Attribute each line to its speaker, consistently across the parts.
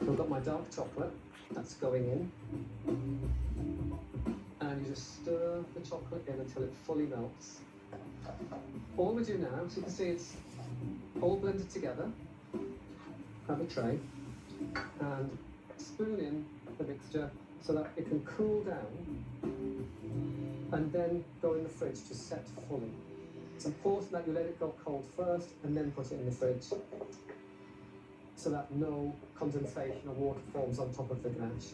Speaker 1: I've got my dark chocolate that's going in, and you just stir the chocolate in until it fully melts. All we do now, so you can see it's all blended together. Have a tray and spoon in the mixture so that it can cool down and then go in the fridge to set fully. It's important that you let it go cold first and then put it in the fridge so that no condensation or water forms on top of the ganache.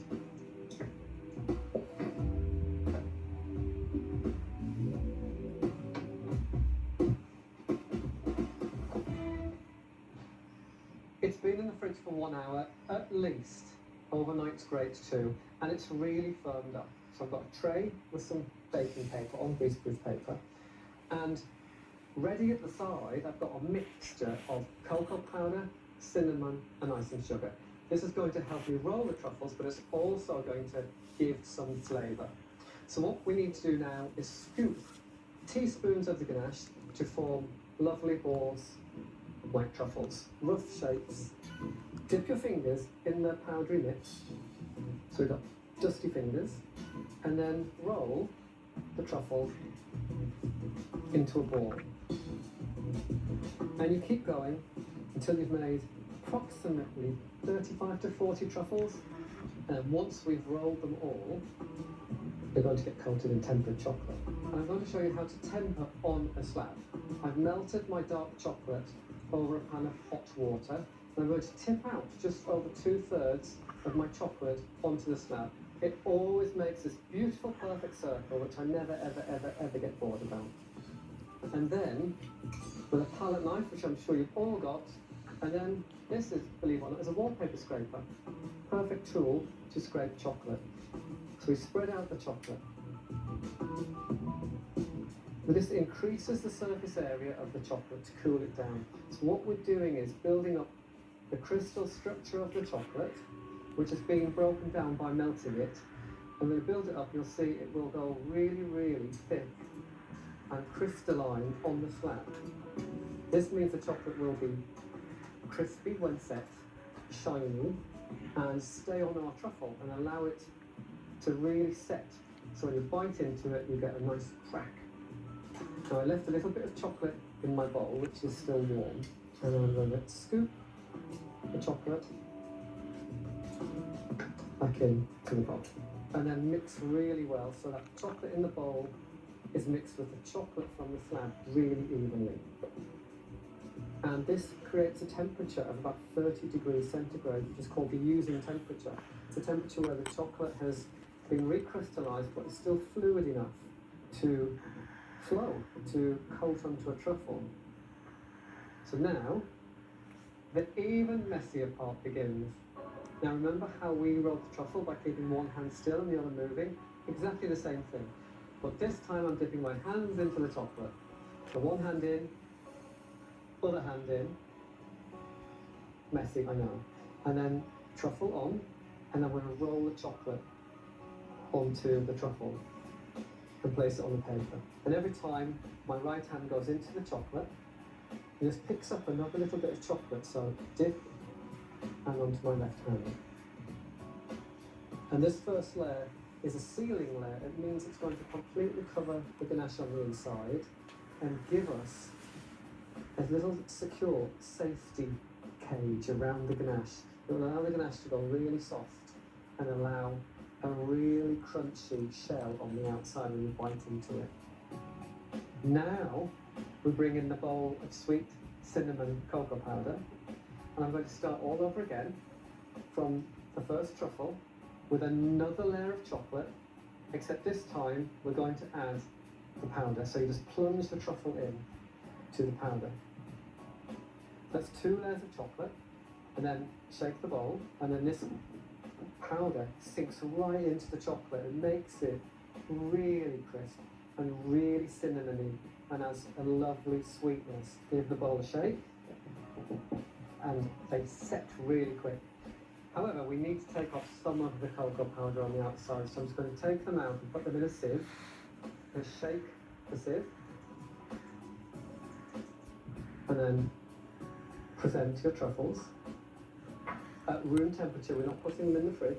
Speaker 1: It's been in the fridge for 1 hour at least. Overnight's great too, and it's really firmed up. So I've got a tray with some baking paper on greaseproof paper, and ready at the side I've got a mixture of cocoa powder, cinnamon and icing sugar. This is going to help me roll the truffles, but it's also going to give some flavour. So what we need to do now is scoop teaspoons of the ganache to form lovely balls of white truffles, rough shapes. Dip your fingers in the powdery mix, so we've got dusty fingers, and then roll the truffle into a ball. And you keep going until you've made approximately 35 to 40 truffles, and once we've rolled them all, they're going to get coated in tempered chocolate. And I'm going to show you how to temper on a slab. I've melted my dark chocolate over a pan of hot water, and I'm going to tip out just over 2/3 of my chocolate onto the slab. It always makes this beautiful perfect circle, which I never ever get bored about. And then, with a palette knife, which I'm sure you've all got, and then this is, believe it or not, is a wallpaper scraper. Perfect tool to scrape chocolate. So we spread out the chocolate. But this increases the surface area of the chocolate to cool it down. So what we're doing is building up the crystal structure of the chocolate, which is being broken down by melting it. And when you build it up, you'll see it will go really, really thick and crystalline on the slab. This means the chocolate will be crispy when set, shiny, and stay on our truffle and allow it to really set. So when you bite into it, you get a nice crack. So I left a little bit of chocolate in my bowl, which is still warm, and I'm going to scoop the chocolate back into the bowl, and then mix really well so that chocolate in the bowl is mixed with the chocolate from the slab really evenly. And this creates a temperature of about 30 degrees centigrade, which is called the using temperature. It's a temperature where the chocolate has been recrystallized, but is still fluid enough to flow, to coat onto a truffle. So now, the even messier part begins. Now remember how we rolled the truffle by keeping one hand still and the other moving? Exactly the same thing. But this time I'm dipping my hands into the chocolate. So one hand in, other hand in. Messy, I know. And then truffle on, and I'm going to roll the chocolate onto the truffle and place it on the paper. And every time my right hand goes into the chocolate, it just picks up another little bit of chocolate, so dip and onto my left hand. And this first layer is a sealing layer. It means it's going to completely cover the ganache on the inside and give us a little secure safety cage around the ganache. It will allow the ganache to go really soft and allow a really crunchy shell on the outside when you bite into it. Now we bring in the bowl of sweet cinnamon cocoa powder, and I'm going to start all over again from the first truffle with another layer of chocolate, except this time we're going to add the powder. So you just plunge the truffle in to the powder. That's 2 layers of chocolate, and then shake the bowl, and then this powder sinks right into the chocolate and makes it really crisp and really cinnamony and has a lovely sweetness. Give the bowl a shake, and they set really quick. However, we need to take off some of the cocoa powder on the outside, so I'm just going to take them out and put them in a sieve and shake the sieve, and then present your truffles. At room temperature, we're not putting them in the fridge.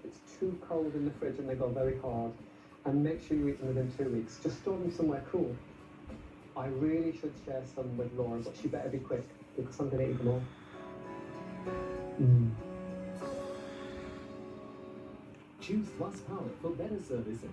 Speaker 1: It's too cold in the fridge and they go very hard. And make sure you eat them within 2 weeks. Just store them somewhere cool. I really should share some with Laura, but she better be quick because I'm going to eat them all.
Speaker 2: Choose Plus Power for better service and